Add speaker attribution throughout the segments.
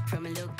Speaker 1: from a look.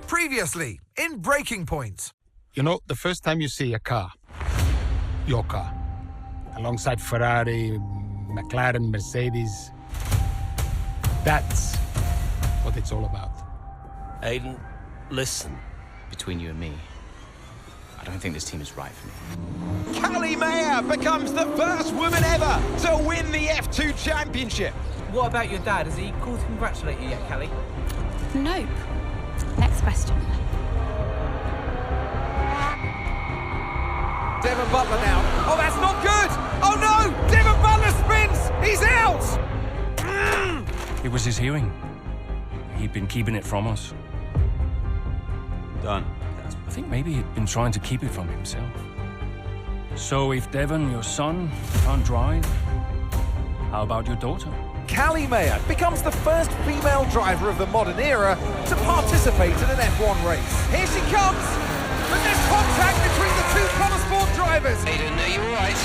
Speaker 2: Previously, in Breaking Point.
Speaker 3: You know, the first time you see a car, your car, alongside Ferrari, McLaren, Mercedes, that's what it's all about.
Speaker 4: Aiden, listen.
Speaker 5: Between you and me, I don't think this team is right for me.
Speaker 6: Callie Mayer becomes the first woman ever to win the F2 Championship.
Speaker 7: What about your dad? Has he called to congratulate you yet, Callie?
Speaker 8: Nope. Next question.
Speaker 6: Devon Butler now. Oh, that's not good! Oh no! Devon Butler spins! He's out!
Speaker 9: It was his hearing. He'd been keeping it from us.
Speaker 4: Done.
Speaker 9: I think maybe he'd been trying to keep it from himself. So if Devon, your son, can't drive, how about your daughter?
Speaker 2: Callie Mayer becomes the first female driver of the modern era to participate in an F1 race.
Speaker 6: Here she comes! But there's contact between the two Connor Sport drivers!
Speaker 1: Aiden, are you alright?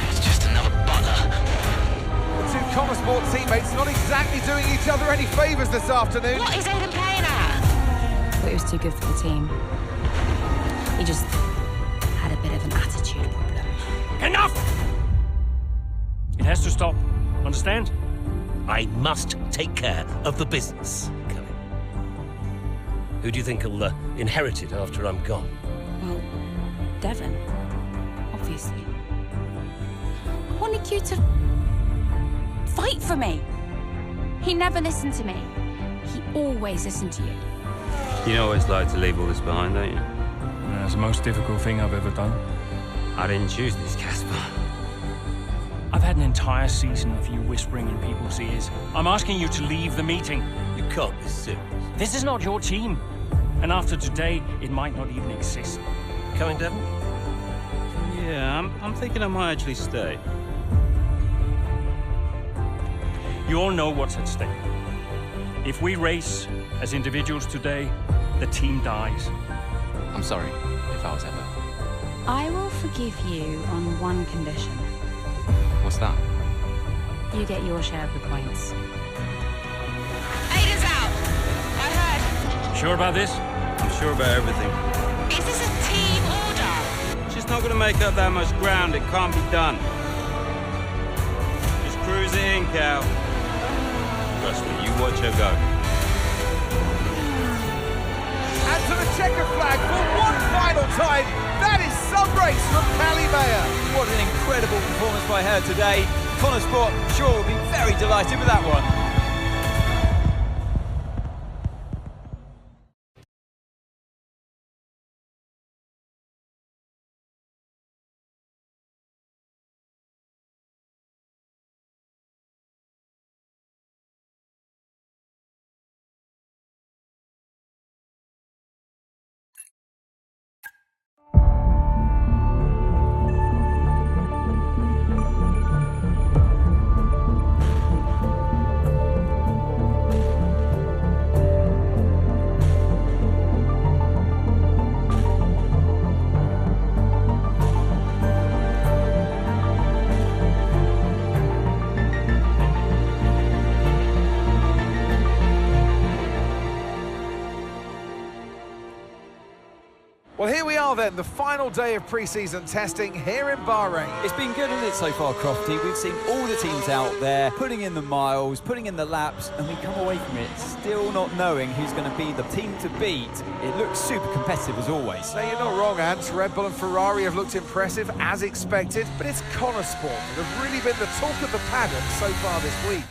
Speaker 1: It's just another Butler.
Speaker 2: The two Connor Sport teammates not exactly doing each other any favours this afternoon.
Speaker 1: What is Aiden playing at?
Speaker 8: Thought he was too good for the team. He just had a bit of an attitude problem.
Speaker 9: Enough! It has to stop. Understand?
Speaker 4: I must take care of the business, Kelly. Who do you think will inherit it after I'm gone?
Speaker 8: Well, Devon, obviously. I wanted you to fight for me. He never listened to me. He always listened to you.
Speaker 10: You know what it's like to leave all this behind, don't you?
Speaker 9: It's the most difficult thing I've ever done.
Speaker 10: I didn't choose this, Casper.
Speaker 9: I've had an entire season of you whispering in people's ears. I'm asking you to leave the meeting.
Speaker 4: You can't be serious.
Speaker 9: This is not your team. And after today, it might not even exist.
Speaker 4: Coming, Devon?
Speaker 10: Yeah, I'm thinking I might actually stay.
Speaker 9: You all know what's at stake. If we race as individuals today, the team dies.
Speaker 5: I'm sorry if I was ever.
Speaker 8: I will forgive you on one condition.
Speaker 5: What's that?
Speaker 8: You get your share of the points.
Speaker 1: Aiden's out! I heard.
Speaker 9: Sure about this?
Speaker 10: I'm sure about everything.
Speaker 1: Is this a team order?
Speaker 10: She's not going to make up that much ground. It can't be done. Just cruise it in, Cal. Trust me, you watch her go.
Speaker 2: And to the checker flag for one final time. That is some race from Callie Mayer.
Speaker 6: What an incredible performance by her today. Connor Sport sure will be very delighted with that one.
Speaker 2: Well, here we are then, the final day of pre-season testing here in Bahrain.
Speaker 6: It's been good, hasn't it, so far, Crofty? We've seen all the teams out there, putting in the miles, putting in the laps, and we come away from it still not knowing who's going to be the team to beat. It looks super competitive as always.
Speaker 2: Now, you're not wrong, Ant. Red Bull and Ferrari have looked impressive, as expected, but it's Connor Sport that have really been the talk of the paddock so far this week.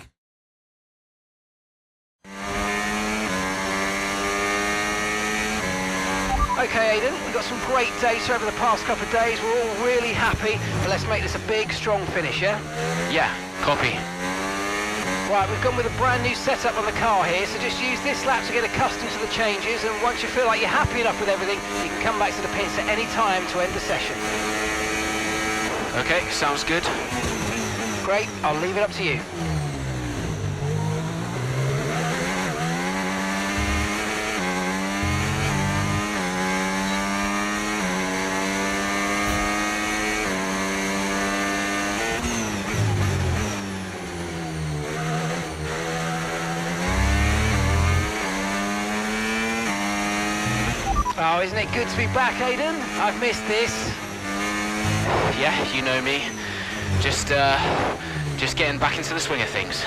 Speaker 11: Okay, Aiden, we've got some great data over the past couple of days. We're all really happy, but let's make this a big, strong finish, yeah?
Speaker 5: Yeah, copy.
Speaker 11: Right, we've gone with a brand new setup on the car here, so just use this lap to get accustomed to the changes, and once you feel like you're happy enough with everything, you can come back to the pits at any time to end the session.
Speaker 5: Okay, sounds good.
Speaker 11: Great, I'll leave it up to you. Oh, isn't it good to be back, Aidan? I've missed this.
Speaker 5: Yeah, you know me. Just getting back into the swing of things.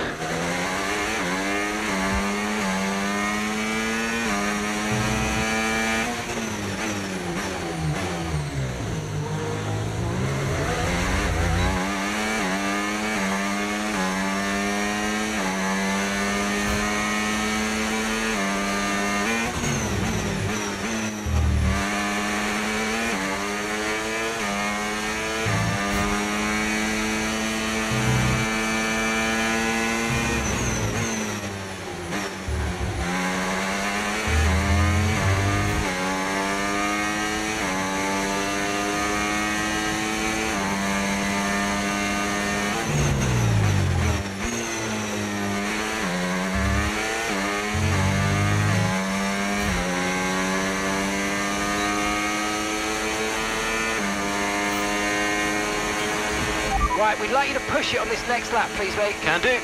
Speaker 11: Right, we'd like you to push it on this next lap, please, mate.
Speaker 5: Can do.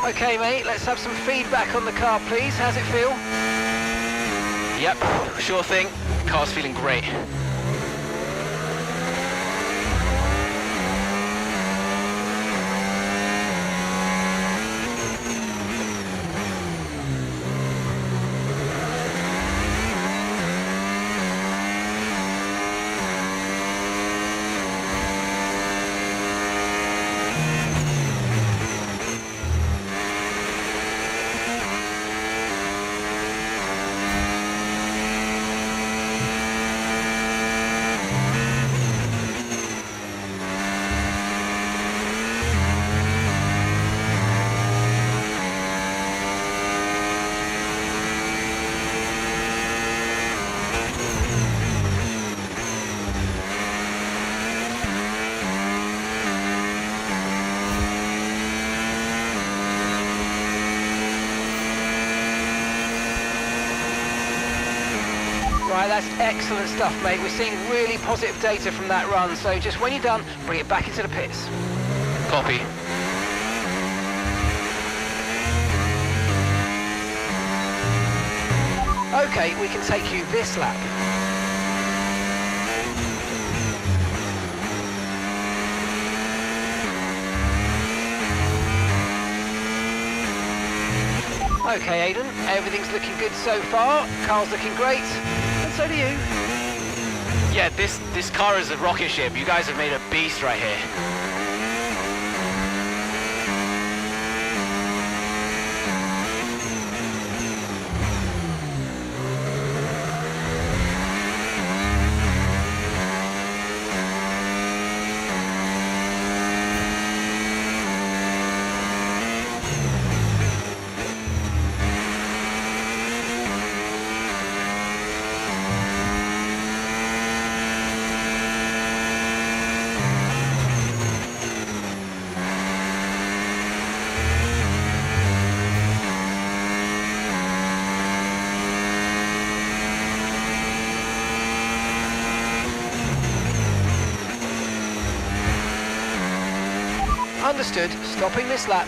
Speaker 11: Okay, mate, let's have some feedback on the car, please. How's it feel?
Speaker 5: Yep, sure thing. Car's feeling great.
Speaker 11: Right, that's excellent stuff, mate. We're seeing really positive data from that run, so just when you're done, bring it back into the pits.
Speaker 5: Copy.
Speaker 11: Okay, we can take you this lap. Okay, Aidan, everything's looking good so far. Car's looking great, and so do you.
Speaker 5: Yeah, this car is a rocket ship. You guys have made a beast right here.
Speaker 11: Understood. Stopping this lap.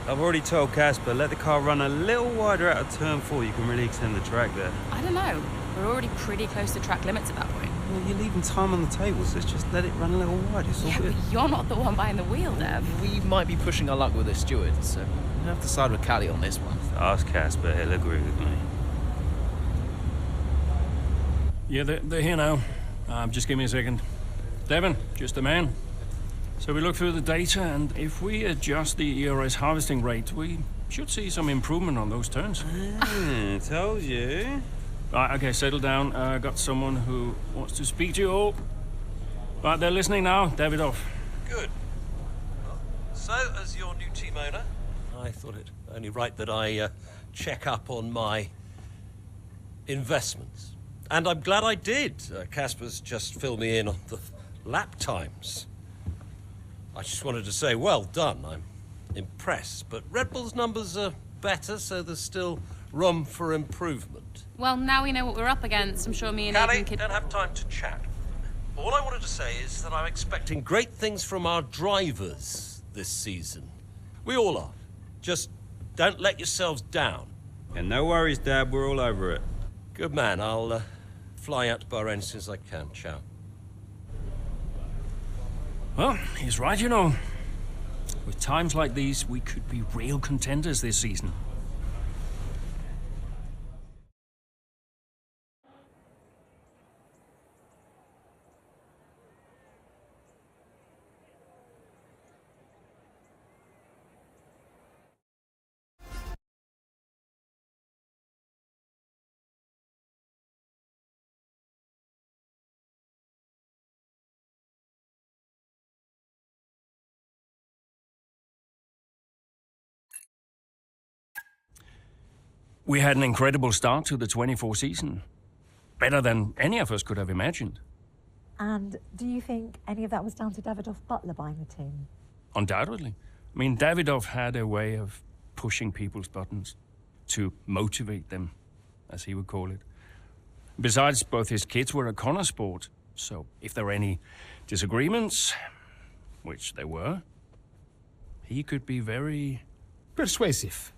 Speaker 10: I've already told Casper, let the car run a little wider out of turn 4. You can really extend the track there.
Speaker 8: I don't know. We're already pretty close to track limits at that point.
Speaker 10: Well, you're leaving time on the tables. Let's just let it run a little wide. It's all
Speaker 8: Yeah,
Speaker 10: good.
Speaker 8: but you're not the one behind the wheel, Dev.
Speaker 5: We might be pushing our luck with the steward, so we'll have to side with Callie on this one.
Speaker 10: Ask Casper, he'll agree with me.
Speaker 9: Yeah, they're here now. Just give me a second. Devon, just a man. So we look through the data, and if we adjust the ERS harvesting rate, we should see some improvement on those turns.
Speaker 10: Told you.
Speaker 9: Right, okay, settle down. Got someone who wants to speak to you all. Right, they're listening now. Davidoff.
Speaker 4: Good. So, as your new team owner, I thought it only right that I check up on my investments. And I'm glad I did. Casper's just filled me in on the lap times. I just wanted to say, well done. I'm impressed. But Red Bull's numbers are better, so there's still room for improvement.
Speaker 8: Well, now we know what we're up against. I'm sure me and
Speaker 4: Callie,
Speaker 8: Aidan could...
Speaker 4: don't have time to chat. All I wanted to say is that I'm expecting great things from our drivers this season. We all are. Just don't let yourselves down.
Speaker 10: And no worries, Dad. We're all over it.
Speaker 4: Good man. I'll fly out to Bahrain as soon as I can. Ciao.
Speaker 9: Well, he's right, you know. With times like these, we could be real contenders this season. We had an incredible start to the 24 season. Better than any of us could have imagined.
Speaker 12: And do you think any of that was down to Davidoff Butler buying the team?
Speaker 9: Undoubtedly. I mean, Davidoff had a way of pushing people's buttons to motivate them, as he would call it. Besides, both his kids were a Connor sport, so if there were any disagreements, which there were, he could be very...
Speaker 3: persuasive.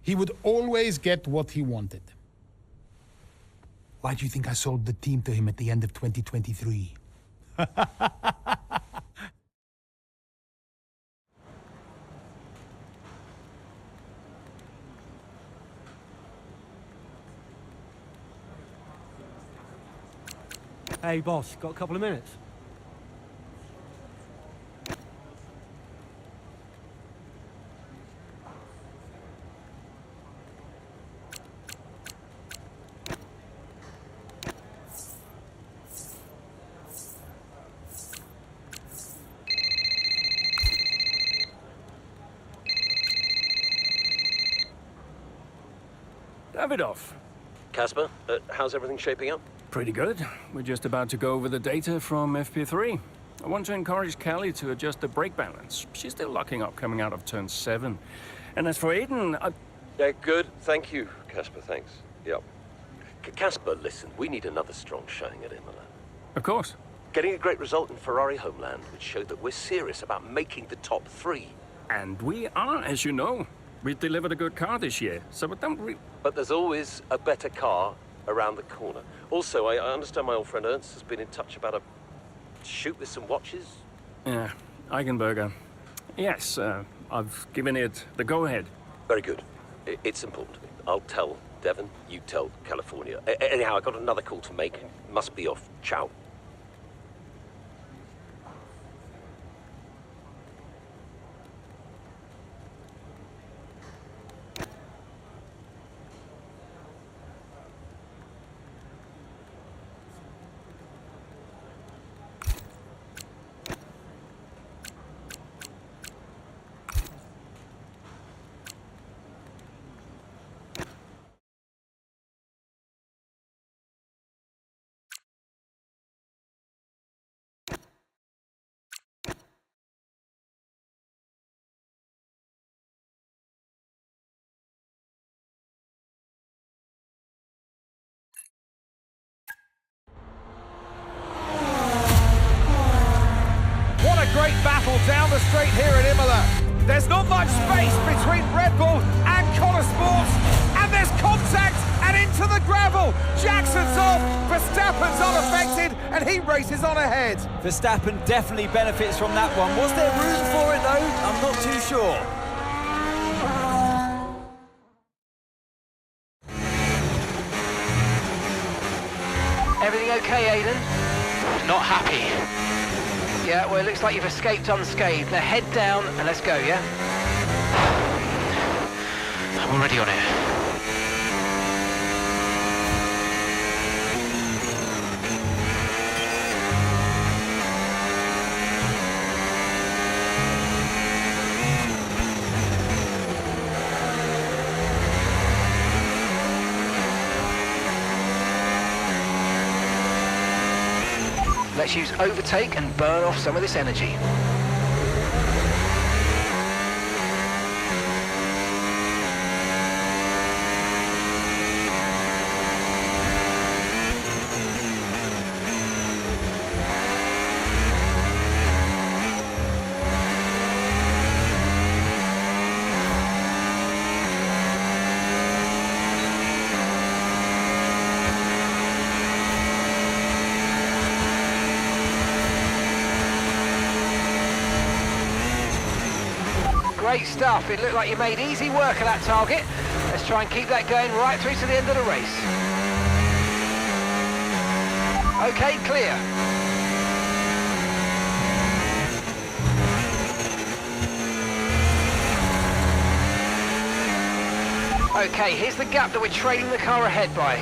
Speaker 3: He would always get what he wanted. Why do you think I sold the team to him at the end of 2023?
Speaker 13: Hey, boss, got a couple of minutes?
Speaker 9: Davidoff.
Speaker 4: Casper, how's everything shaping up?
Speaker 9: Pretty good. We're just about to go over the data from FP3. I want to encourage Callie to adjust the brake balance. She's still locking up coming out of turn 7. And as for Aidan,
Speaker 4: Yeah, good. Thank you, Casper. Thanks. Yep. Casper, listen, we need another strong showing at Imola.
Speaker 9: Of course.
Speaker 4: Getting a great result in Ferrari homeland would show that we're serious about making the top 3.
Speaker 9: And we are, as you know. We delivered a good car this year, so don't
Speaker 4: But there's always a better car around the corner. Also, I understand my old friend Ernst has been in touch about a shoot with some watches.
Speaker 9: Yeah, Eigenberger. Yes, I've given it the go-ahead.
Speaker 4: Very good. It's important to me. I'll tell Devon, you tell California. Anyhow, I got another call to make. Must be off. Ciao.
Speaker 2: What a great battle down the straight here at Imola. There's not much space between Red Bull and Connor Sports, and there's contact, and into the gravel. Jackson's off, Verstappen's unaffected, and he races on ahead.
Speaker 6: Verstappen definitely benefits from that one. Was there room for it though? I'm not too sure.
Speaker 11: Everything okay, Aidan?
Speaker 5: Not happy.
Speaker 11: Yeah, well, it looks like you've escaped unscathed. Now head down and let's go, yeah?
Speaker 5: I'm already on it.
Speaker 11: Let's use overtake and burn off some of this energy. Great stuff. It looked like you made easy work of that target. Let's try and keep that going right through to the end of the race. Okay, clear. Okay, here's the gap that we're trailing the car ahead by.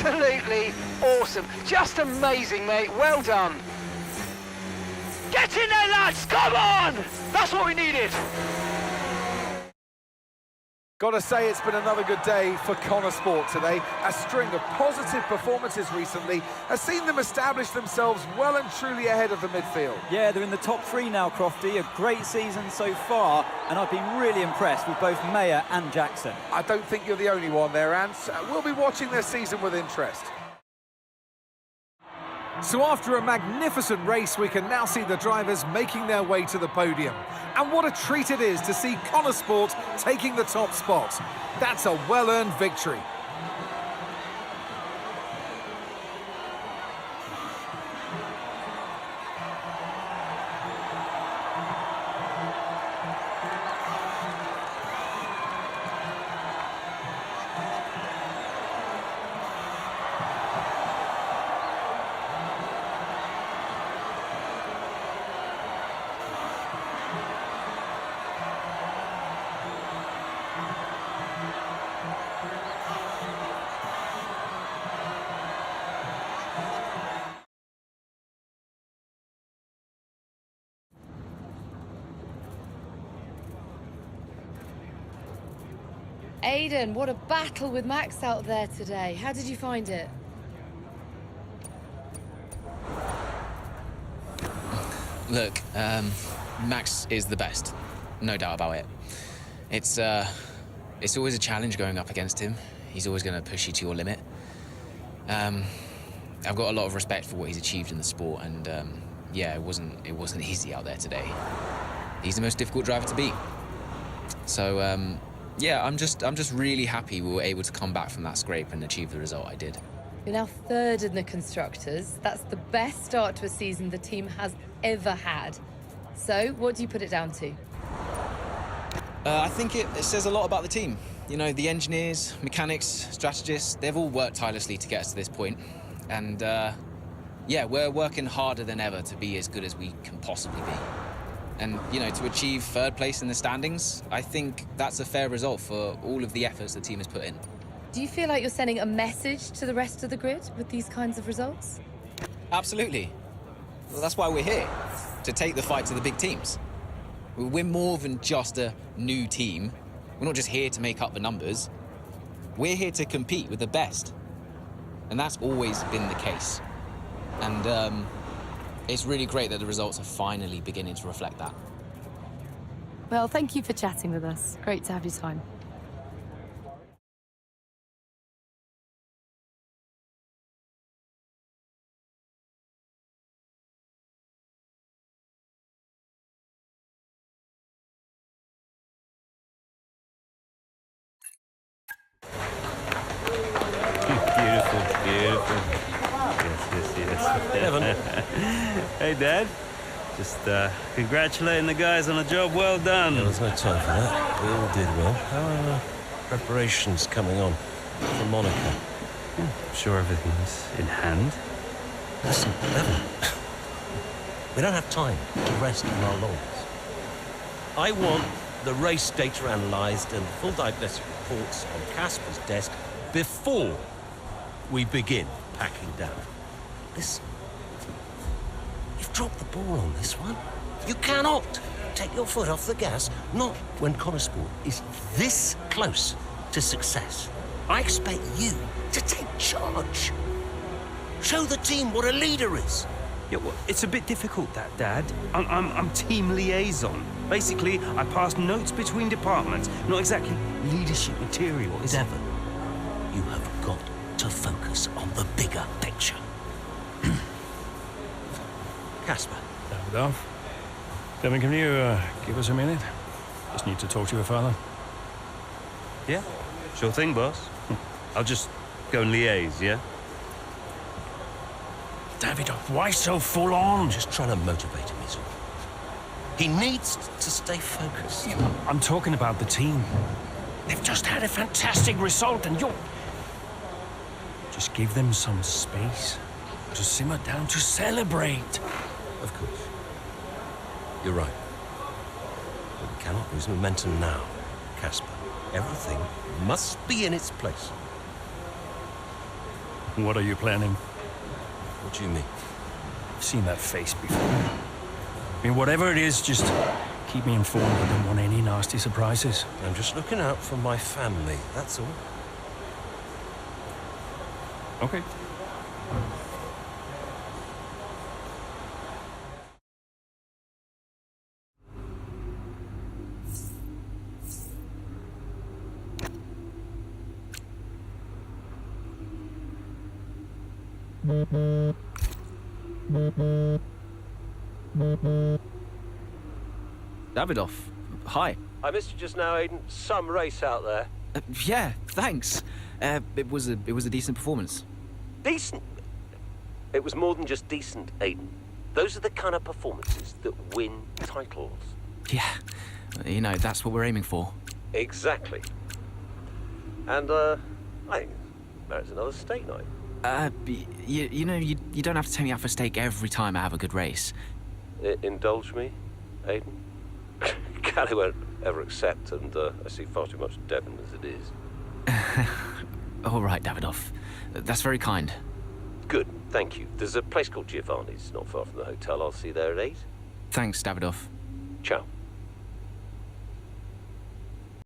Speaker 11: Absolutely awesome. Just amazing, mate. Well done. Get in there, lads! Come on! That's what we needed.
Speaker 2: Gotta say, it's been another good day for Connor Sport today. A string of positive performances recently has seen them establish themselves well and truly ahead of the midfield.
Speaker 6: Yeah, they're in the top 3 now, Crofty. A great season so far, and I've been really impressed with both Mayer and Jackson.
Speaker 2: I don't think you're the only one there, Ant. We'll be watching their season with interest. So after a magnificent race, we can now see the drivers making their way to the podium. And what a treat it is to see Connor Sport taking the top spot. That's a well-earned victory.
Speaker 13: Aidan, what a battle with Max out there today. How did you find it?
Speaker 5: Look, Max is the best, no doubt about it. It's always a challenge going up against him. He's always going to push you to your limit. I've got a lot of respect for what he's achieved in the sport, and yeah, it wasn't easy out there today. He's the most difficult driver to beat. So yeah, I'm just really happy we were able to come back from that scrape and achieve the result I did.
Speaker 13: You're now 3rd in the Constructors. That's the best start to a season the team has ever had. So, what do you put it down to?
Speaker 5: I think it says a lot about the team. You know, the engineers, mechanics, strategists, they've all worked tirelessly to get us to this point. And yeah, we're working harder than ever to be as good as we can possibly be. And, you know, to achieve 3rd place in the standings, I think that's a fair result for all of the efforts the team has put in.
Speaker 13: Do you feel like you're sending a message to the rest of the grid with these kinds of results?
Speaker 5: Absolutely. Well, that's why we're here, to take the fight to the big teams. We're more than just a new team. We're not just here to make up the numbers. We're here to compete with the best. And that's always been the case. And it's really great that the results are finally beginning to reflect that.
Speaker 13: Well, thank you for chatting with us. Great to have your time.
Speaker 10: Beautiful. Yes.
Speaker 4: Evan.
Speaker 10: Hey, Dad. Just congratulating the guys on a job well done.
Speaker 4: There was no time for that. We all did well. How are preparations coming on for Monaco?
Speaker 10: I'm sure everything's in hand.
Speaker 4: Listen, Evan. We don't have time to rest on our laurels. I want the race data analysed and full diagnostic reports on Casper's desk before we begin packing down. Listen, you've dropped the ball on this one. You cannot take your foot off the gas, not when Connor Sport is this close to success. I expect you to take charge. Show the team what a leader is.
Speaker 10: Yeah, well, it's a bit difficult, that, Dad. I'm team liaison. Basically, I pass notes between departments, not exactly leadership material.
Speaker 4: Devon, you have got to focus on the bigger picture. Casper.
Speaker 9: Davidoff. Devon, can you give us a minute? Just need to talk to your father.
Speaker 10: Yeah, sure thing, boss. I'll just go and liaise, yeah?
Speaker 9: Davidoff, why so full on?
Speaker 4: I'm just trying to motivate him, is all. He needs to stay focused.
Speaker 9: Yeah, I'm talking about the team. They've just had a fantastic result and you're... Just give them some space to simmer down, to celebrate.
Speaker 4: Of course. You're right. But we cannot lose momentum now, Casper. Everything must be in its place.
Speaker 9: What are you planning?
Speaker 4: What do you mean?
Speaker 9: I've seen that face before. I mean, whatever it is, just keep me informed. I don't want any nasty surprises.
Speaker 4: I'm just looking out for my family, that's all.
Speaker 9: Okay.
Speaker 5: Davidoff, hi.
Speaker 4: I missed you just now, Aiden. Some race out there.
Speaker 5: Yeah, thanks. It was a decent performance.
Speaker 4: Decent? It was more than just decent, Aiden. Those are the kind of performances that win titles.
Speaker 5: Yeah, you know, that's what we're aiming for.
Speaker 4: Exactly. And, I think there's another steak night.
Speaker 5: You know, you don't have to take me out for steak every time I have a good race.
Speaker 4: Indulge me, Aiden? Callie won't ever accept, and I see far too much Devon as it is.
Speaker 5: All right, Davidoff. That's very kind.
Speaker 4: Good, thank you. There's a place called Giovanni's not far from the hotel. I'll see you there at 8.
Speaker 5: Thanks, Davidoff.
Speaker 4: Ciao.